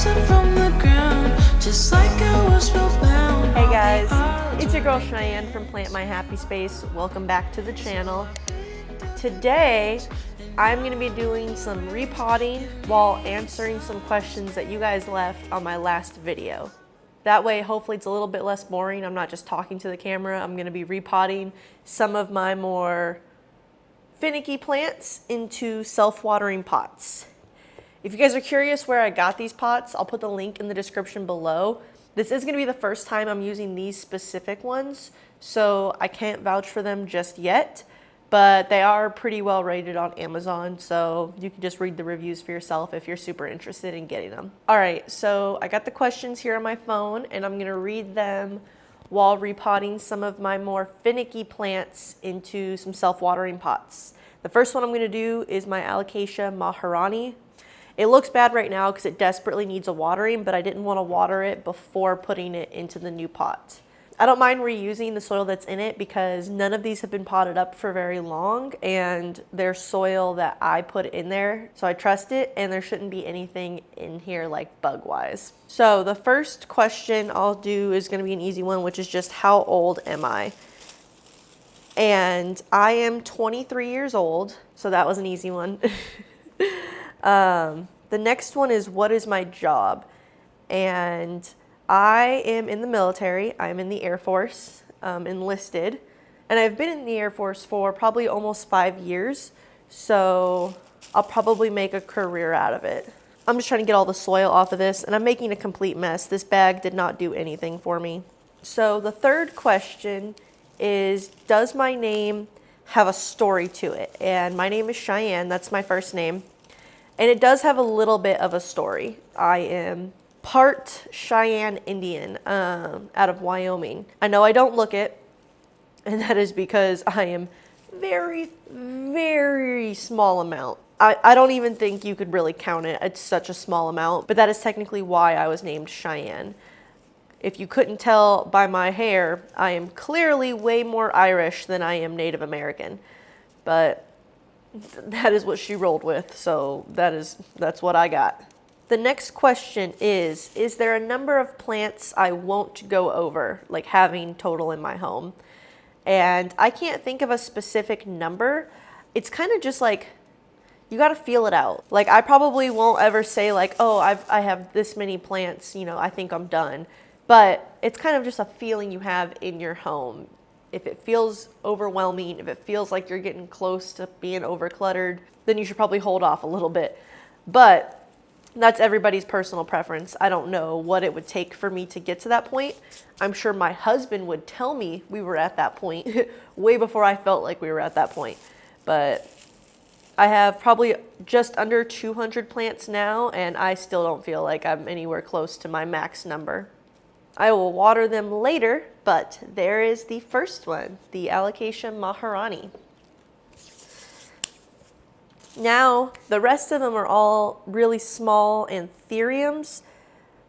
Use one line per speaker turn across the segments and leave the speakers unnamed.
Hey guys, it's your girl Cheyenne from Plant My Happy Space. Welcome back to the channel. Today, I'm going to be doing some repotting while answering some questions that you guys left on my last video. That way, hopefully it's a little bit less boring. I'm not just talking to the camera. I'm going to be repotting some of my more finicky plants into self-watering pots. If you guys are curious where I got these pots, I'll put the link in the description below. This is going to be the first time I'm using these specific ones, so I can't vouch for them just yet, but they are pretty well rated on Amazon, so you can just read the reviews for yourself if you're super interested in getting them. All right, so I got the questions here on my phone, and I'm going to read them while repotting some of my more finicky plants into some self-watering pots. The first one I'm going to do is my Alocasia Maharani. It looks bad right now because it desperately needs a watering, but I didn't want to water it before putting it into the new pot. I don't mind reusing the soil that's in it because none of these have been potted up for very long, and they're soil that I put in there, so I trust it, and there shouldn't be anything in here like bug-wise. So the first question I'll do is going to be an easy one, which is just how old am I? And I am 23 years old, so that was an easy one. The next one is, what is my job? And I am in the military. I'm in the Air Force, enlisted. And I've been in the Air Force for probably almost 5 years. So I'll probably make a career out of it. I'm just trying to get all the soil off of this, and I'm making a complete mess. This bag did not do anything for me. So the third question is, does my name have a story to it? And my name is Cheyenne. That's my first name. And it does have a little bit of a story. I am part Cheyenne Indian out of Wyoming. I know I don't look it, and that is because I am very, very small amount. I don't even think you could really count it. It's such a small amount, but that is technically why I was named Cheyenne. If you couldn't tell by my hair, I am clearly way more Irish than I am Native American, but that is what she rolled with, so that's what I got. The next question is there a number of plants I won't go over, like having total in my home? And I can't think of a specific number. It's kind of just like, you got to feel it out. Like, I probably won't ever say like, oh, I have this many plants, you know, I think I'm done. But it's kind of just a feeling you have in your home. If it feels overwhelming, if it feels like you're getting close to being overcluttered, then you should probably hold off a little bit. But that's everybody's personal preference. I don't know what it would take for me to get to that point. I'm sure my husband would tell me we were at that point way before I felt like we were at that point. But I have probably just under 200 plants now, and I still don't feel like I'm anywhere close to my max number. I will water them later, but there is the first one, the Alocasia Maharani. Now, the rest of them are all really small anthuriums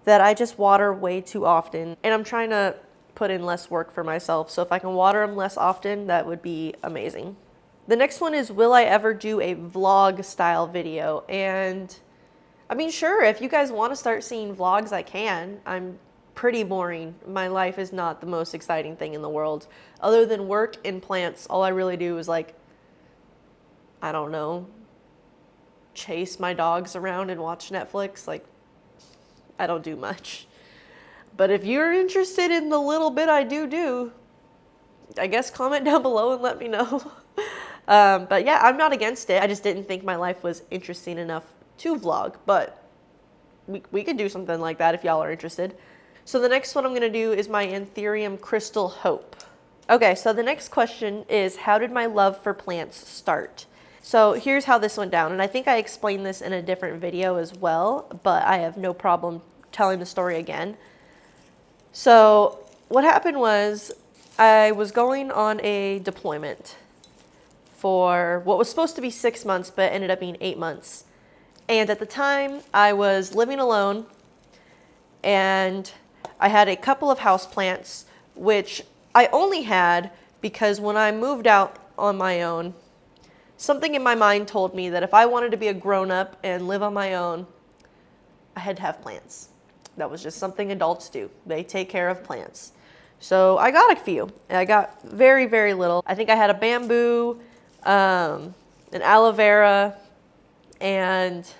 that I just water way too often, and I'm trying to put in less work for myself, so if I can water them less often, that would be amazing. The next one is, will I ever do a vlog style video? And I mean, sure, if you guys want to start seeing vlogs, I can. I'm pretty boring. My life is not the most exciting thing in the world. Other than work and plants, all I really do is, like, I don't know, chase my dogs around and watch Netflix. Like, I don't do much. But if you're interested in the little bit I do, I guess comment down below and let me know. But yeah, I'm not against it. I just didn't think my life was interesting enough to vlog, but we could do something like that if y'all are interested. So the next one I'm going to do is my Anthurium Crystal Hope. Okay, so the next question is, how did my love for plants start? So here's how this went down, and I think I explained this in a different video as well, but I have no problem telling the story again. So what happened was, I was going on a deployment for what was supposed to be 6 months, but ended up being 8 months. And at the time, I was living alone, and I had a couple of houseplants, which I only had because when I moved out on my own, something in my mind told me that if I wanted to be a grown-up and live on my own, I had to have plants. That was just something adults do. They take care of plants. So I got a few. And I got very, very little. I think I had a bamboo, an aloe vera, and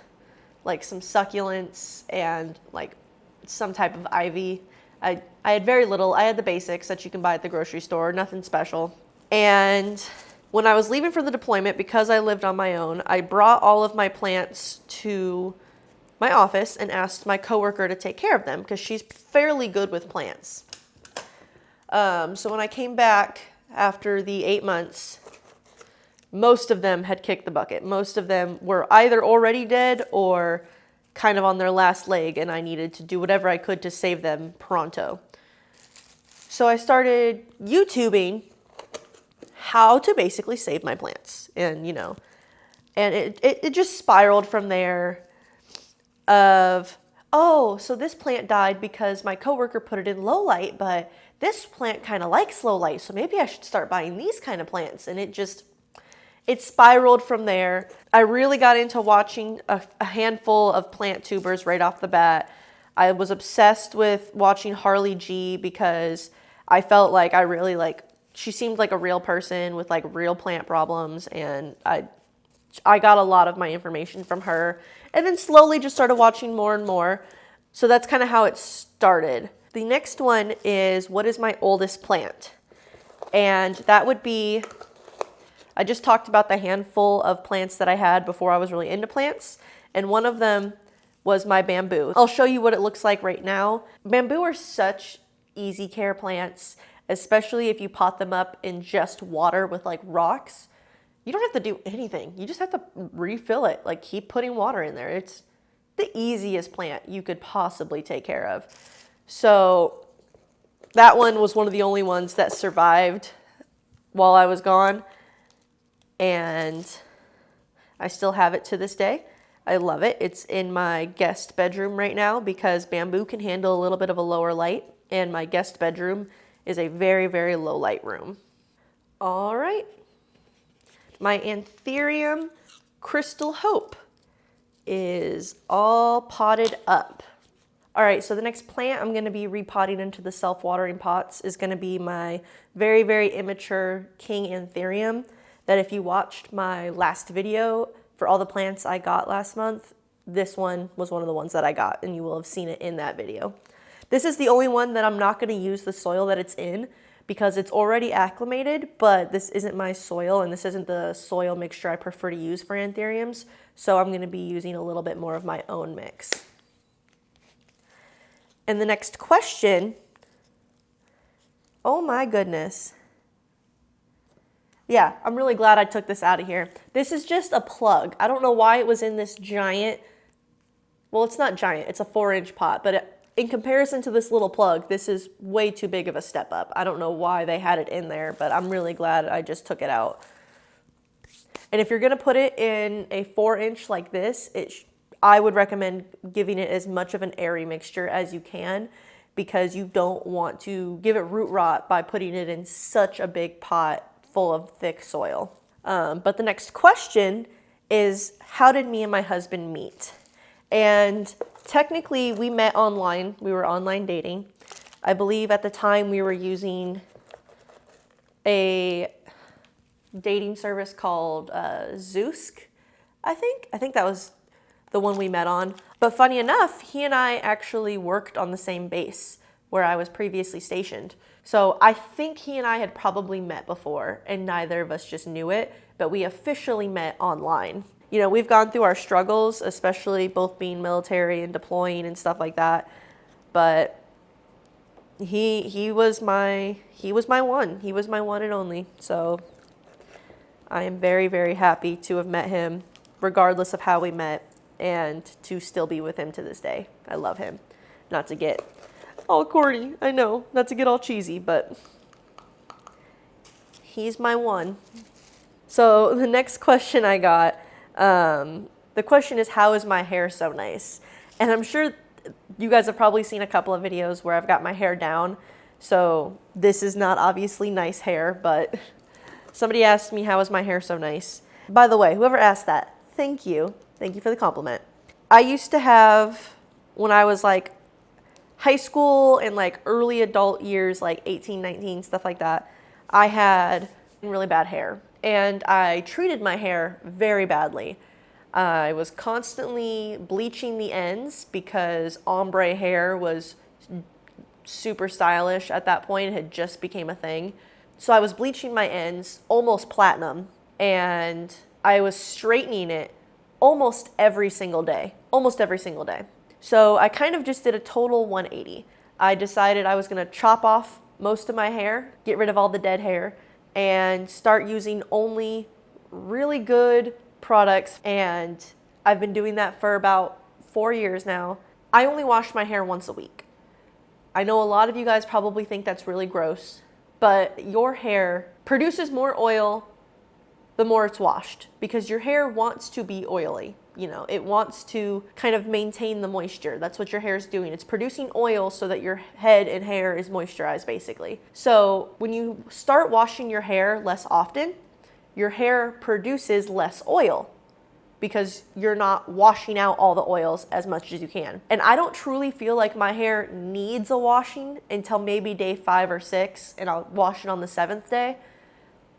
like some succulents and like some type of ivy. I had very little. I had the basics that you can buy at the grocery store, nothing special. And when I was leaving for the deployment, because I lived on my own, I brought all of my plants to my office and asked my coworker to take care of them because she's fairly good with plants. So when I came back after the 8 months, most of them had kicked the bucket. Most of them were either already dead or kind of on their last leg, and I needed to do whatever I could to save them pronto. So I started YouTubing how to basically save my plants. And, and it just spiraled from there of, oh, so this plant died because my coworker put it in low light, but this plant kind of likes low light, so maybe I should start buying these kind of plants. And it spiraled from there. I really got into watching a handful of plant tubers right off the bat. I was obsessed with watching Harley G because I felt like she seemed like a real person with like real plant problems, and I got a lot of my information from her, and then slowly just started watching more and more. So that's kind of how it started. The next one is, what is my oldest plant? And that would be, I just talked about the handful of plants that I had before I was really into plants, and one of them was my bamboo. I'll show you what it looks like right now. Bamboo are such easy care plants, especially if you pot them up in just water with like rocks. You don't have to do anything. You just have to refill it. Like, keep putting water in there. It's the easiest plant you could possibly take care of. So that one was one of the only ones that survived while I was gone. And I still have it to this day. I love it. It's in my guest bedroom right now because bamboo can handle a little bit of a lower light. And my guest bedroom is a very, very low light room. All right. My Anthurium Crystal Hope is all potted up. All right, so the next plant I'm gonna be repotting into the self-watering pots is gonna be my very, very immature King Anthurium that if you watched my last video for all the plants I got last month, this one was one of the ones that I got, and you will have seen it in that video. This is the only one that I'm not gonna use the soil that it's in because it's already acclimated, but this isn't my soil and this isn't the soil mixture I prefer to use for anthuriums, so I'm gonna be using a little bit more of my own mix. And the next question, oh my goodness. Yeah, I'm really glad I took this out of here. This is just a plug. I don't know why it was in this giant, well, it's not giant, it's a 4-inch pot, but in comparison to this little plug, this is way too big of a step up. I don't know why they had it in there, but I'm really glad I just took it out. And if you're gonna put it in a 4-inch like this, I would recommend giving it as much of an airy mixture as you can because you don't want to give it root rot by putting it in such a big pot full of thick soil. But the next question is, how did me and my husband meet? And technically we met online. We were online dating. I believe at the time we were using a dating service called Zoosk, I think. I think that was the one we met on. But funny enough, he and I actually worked on the same base where I was previously stationed. So I think he and I had probably met before and neither of us just knew it, but we officially met online. You know, we've gone through our struggles, especially both being military and deploying and stuff like that. But he was my one. He was my one and only. So I am very, very happy to have met him, regardless of how we met, and to still be with him to this day. I love him. Not to get all corny, I know, not to get all cheesy, but he's my one. So the next question I got, the question is, how is my hair so nice? And I'm sure you guys have probably seen a couple of videos where I've got my hair down. So this is not obviously nice hair, but somebody asked me, how is my hair so nice? By the way, whoever asked that, thank you. Thank you for the compliment. I used to have when I was like high school and like early adult years, like 18, 19, stuff like that, I had really bad hair and I treated my hair very badly. I was constantly bleaching the ends because ombre hair was super stylish at that point. It had just became a thing. So I was bleaching my ends almost platinum and I was straightening it almost every single day. So I kind of just did a total 180. I decided I was going to chop off most of my hair, get rid of all the dead hair, and start using only really good products. And I've been doing that for about 4 years now. I only wash my hair once a week. I know a lot of you guys probably think that's really gross, but your hair produces more oil the more it's washed because your hair wants to be oily. You know, it wants to kind of maintain the moisture. That's what your hair is doing. It's producing oil so that your head and hair is moisturized, basically. So when you start washing your hair less often, your hair produces less oil because you're not washing out all the oils as much as you can. And I don't truly feel like my hair needs a washing until maybe day 5 or 6, and I'll wash it on the 7th day,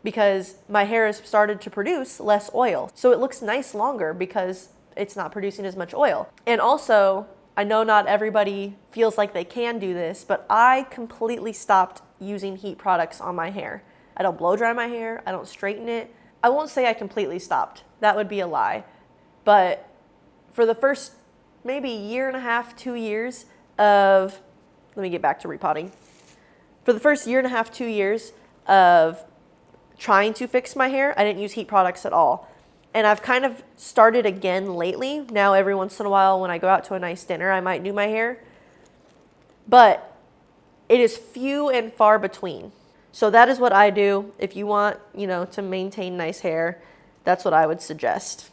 because my hair has started to produce less oil. So it looks nice longer because it's not producing as much oil. And also, I know not everybody feels like they can do this, but I completely stopped using heat products on my hair. I don't blow dry my hair. I don't straighten it. I won't say I completely stopped. That would be a lie. But for the first maybe 1.5 to 2 years of, let me get back to repotting. For the first 1.5 to 2 years of trying to fix my hair, I didn't use heat products at all. And I've kind of started again lately. Now every once in a while when I go out to a nice dinner, I might do my hair. But it is few and far between. So that is what I do. If you want, to maintain nice hair, that's what I would suggest.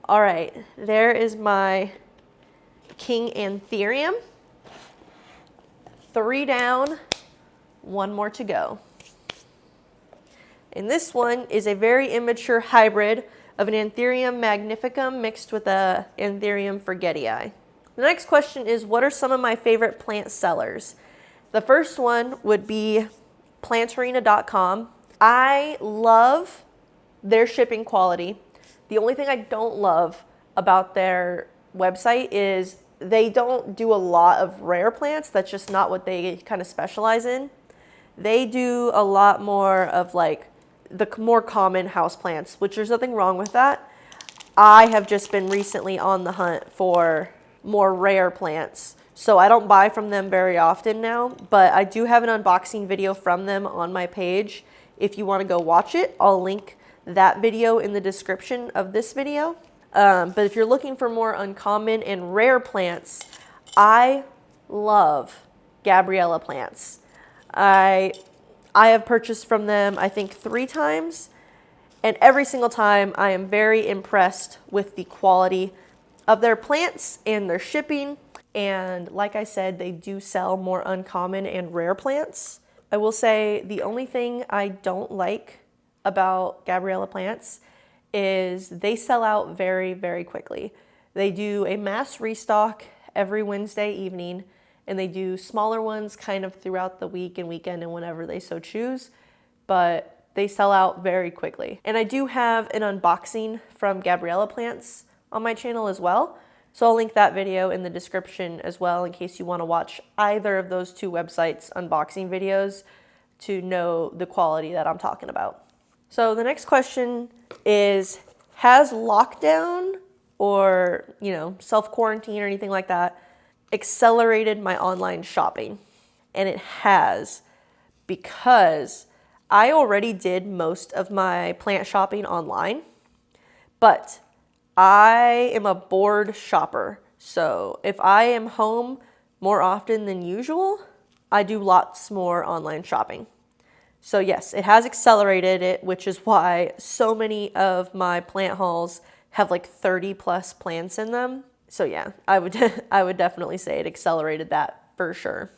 All right, there is my King Anthurium. 3 down, 1 more to go. And this one is a very immature hybrid of an Anthurium magnificum mixed with a Anthurium forgetii. The next question is, what are some of my favorite plant sellers? The first one would be plantarina.com. I love their shipping quality. The only thing I don't love about their website is they don't do a lot of rare plants. That's just not what they kind of specialize in. They do a lot more of like the more common houseplants, which there's nothing wrong with that. I have just been recently on the hunt for more rare plants. So I don't buy from them very often now, but I do have an unboxing video from them on my page. If you want to go watch it, I'll link that video in the description of this video. But if you're looking for more uncommon and rare plants, I love Gabriella plants. I have purchased from them, I think 3 times, and every single time I am very impressed with the quality of their plants and their shipping. And like I said, they do sell more uncommon and rare plants. I will say the only thing I don't like about Gabriella plants is they sell out very, very quickly. They do a mass restock every Wednesday evening, and they do smaller ones kind of throughout the week and weekend and whenever they so choose, but they sell out very quickly. And I do have an unboxing from Gabriella plants on my channel as well, so I'll link that video in the description as well in case you want to watch either of those 2 websites' unboxing videos to know the quality that I'm talking about. So the next question is, has lockdown or, self-quarantine or anything like that accelerated my online shopping? And it has, because I already did most of my plant shopping online, but I am a bored shopper. So if I am home more often than usual, I do lots more online shopping. So yes, it has accelerated it, which is why so many of my plant hauls have like 30 plus plants in them. So yeah, I would definitely say it accelerated that for sure.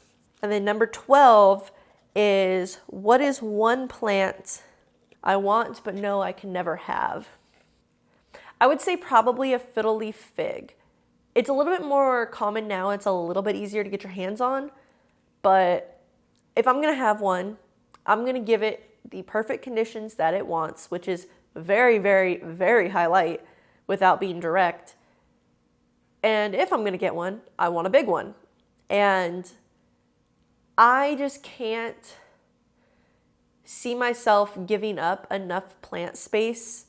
And then number 12 is, what is one plant I want but know I can never have? I would say probably a fiddle leaf fig. It's a little bit more common now. It's a little bit easier to get your hands on. But if I'm going to have one, I'm going to give it the perfect conditions that it wants, which is very, very, very high light without being direct. And if I'm going to get one, I want a big one. And I just can't see myself giving up enough plant space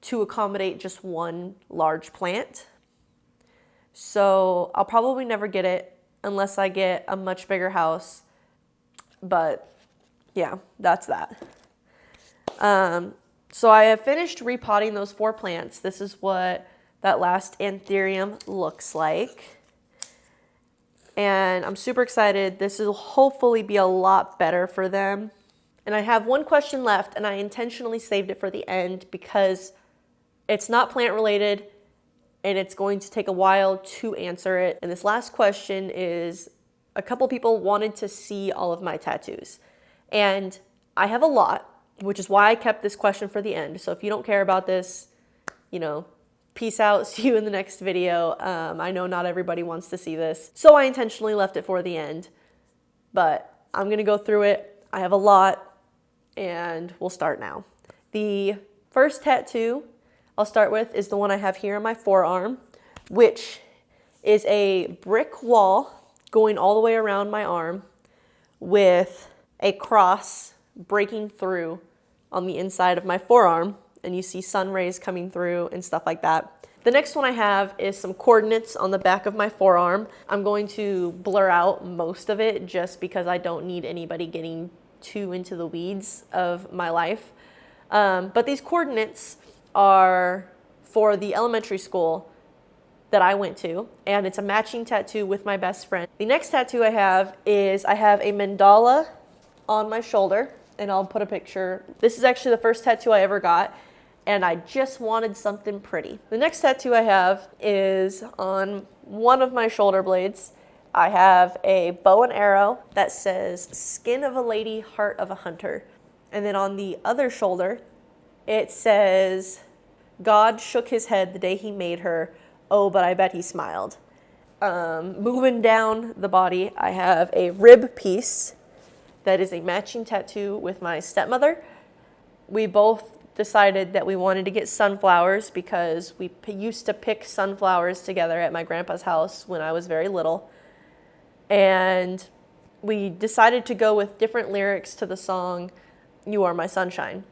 to accommodate just one large plant. So I'll probably never get it unless I get a much bigger house. But yeah, that's that. So I have finished repotting those 4 plants. This is what that last anthurium looks like. And I'm super excited. This will hopefully be a lot better for them. And I have one question left, and I intentionally saved it for the end because it's not plant related and it's going to take a while to answer it. And this last question is, a couple people wanted to see all of my tattoos. And I have a lot, which is why I kept this question for the end. So if you don't care about this, peace out. See you in the next video. I know not everybody wants to see this, so I intentionally left it for the end. But I'm going to go through it. I have a lot, and we'll start now. The first tattoo I'll start with is the one I have here on my forearm, which is a brick wall going all the way around my arm with a cross breaking through on the inside of my forearm, and you see sun rays coming through and stuff like that. The next one I have is some coordinates on the back of my forearm. I'm going to blur out most of it just because I don't need anybody getting too into the weeds of my life. But these coordinates are for the elementary school that I went to, and it's a matching tattoo with my best friend. The next tattoo I have is I have a mandala on my shoulder, and I'll put a picture. This is actually the first tattoo I ever got, and I just wanted something pretty. The next tattoo I have is on one of my shoulder blades. I have a bow and arrow that says "Skin of a lady, heart of a hunter." And then on the other shoulder, it says, "God shook his head the day he made her. Oh, but I bet he smiled." Moving down the body, I have a rib piece that is a matching tattoo with my stepmother. We both decided that we wanted to get sunflowers because we used to pick sunflowers together at my grandpa's house when I was very little. And we decided to go with different lyrics to the song, "You Are My Sunshine."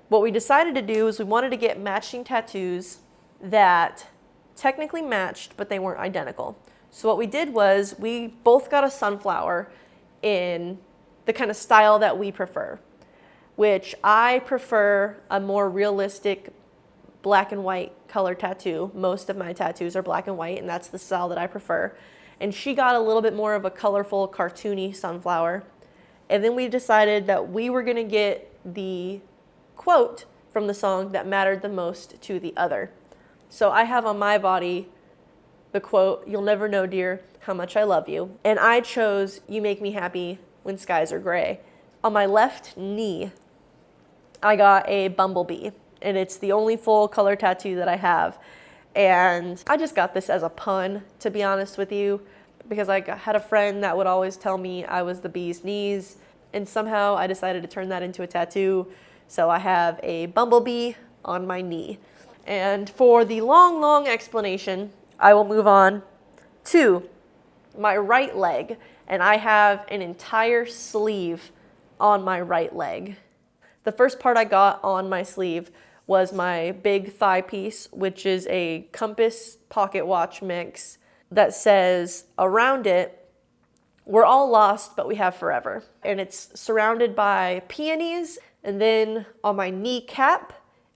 What we decided to do is we wanted to get matching tattoos that technically matched, but they weren't identical. So what we did was we both got a sunflower in the kind of style that we prefer, which I prefer a more realistic black and white color tattoo. Most of my tattoos are black and white, and that's the style that I prefer. And she got a little bit more of a colorful, cartoony sunflower. And then we decided that we were going to get the quote from the song that mattered the most to the other. So I have on my body the quote, "You'll never know, dear, how much I love you." And I chose "You Make Me Happy When Skies Are Gray." On my left knee, I got a bumblebee, and it's the only full color tattoo that I have. And I just got this as a pun, to be honest with you, because I had a friend that would always tell me I was the bee's knees, and somehow I decided to turn that into a tattoo. So I have a bumblebee on my knee. And for the long, long explanation, I will move on to my right leg, and I have an entire sleeve on my right leg. The first part I got on my sleeve was my big thigh piece, which is a compass pocket watch mix that says around it, "We're all lost, but we have forever." And it's surrounded by peonies. And then on my kneecap,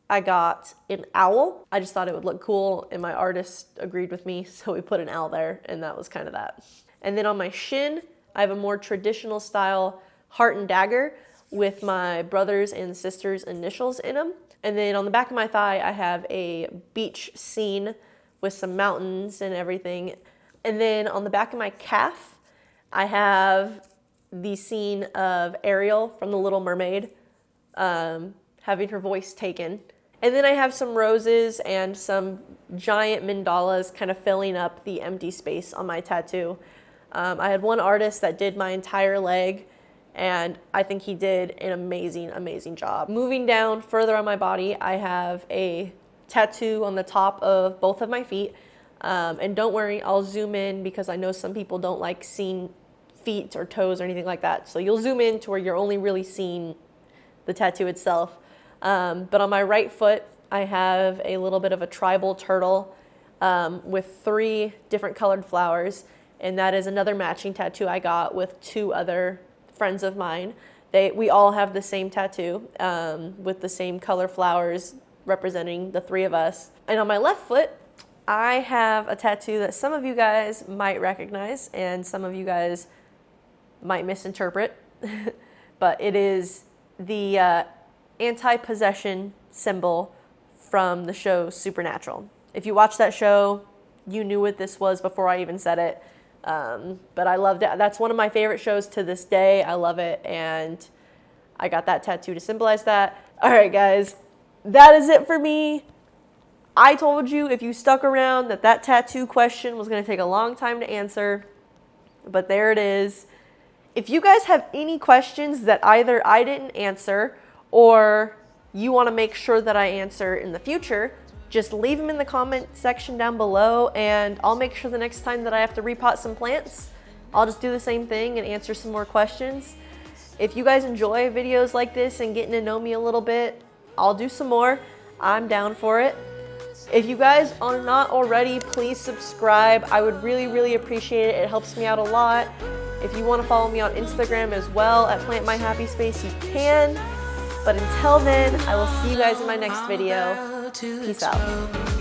I got an owl. I just thought it would look cool, and my artist agreed with me, so we put an owl there, and that was kind of that. And then on my shin, I have a more traditional style heart and dagger with my brothers and sisters' initials in them. And then on the back of my thigh, I have a beach scene with some mountains and everything. And then on the back of my calf, I have the scene of Ariel from The Little Mermaid having her voice taken. And then I have some roses and some giant mandalas kind of filling up the empty space on my tattoo. I had one artist that did my entire leg, and I think he did an amazing job. Moving down further on my body, I have a tattoo on the top of both of my feet. And don't worry, I'll zoom in because I know some people don't like seeing feet or toes or anything like that. So you'll zoom in to where you're only really seeing the tattoo itself. But on my right foot, I have a little bit of a tribal turtle with 3 different colored flowers. And that is another matching tattoo I got with 2 other friends of mine. We all have the same tattoo with the same color flowers representing the 3 of us. And on my left foot, I have a tattoo that some of you guys might recognize and some of you guys might misinterpret. But it is the anti-possession symbol from the show Supernatural. If you watched that show, you knew what this was before I even said it. But I loved it. That's one of my favorite shows to this day. I love it, and I got that tattoo to symbolize that. All right, guys, that is it for me. I told you, if you stuck around, that tattoo question was going to take a long time to answer, but there it is. If you guys have any questions that either I didn't answer or you want to make sure that I answer in the future, just leave them in the comment section down below, and I'll make sure the next time that I have to repot some plants, I'll just do the same thing and answer some more questions. If you guys enjoy videos like this and getting to know me a little bit, I'll do some more. I'm down for it. If you guys are not already, please subscribe. I would really appreciate it. It helps me out a lot. If you want to follow me on Instagram as well at Plant My Happy Space, you can. But until then, I will see you guys in my next video. Peace out.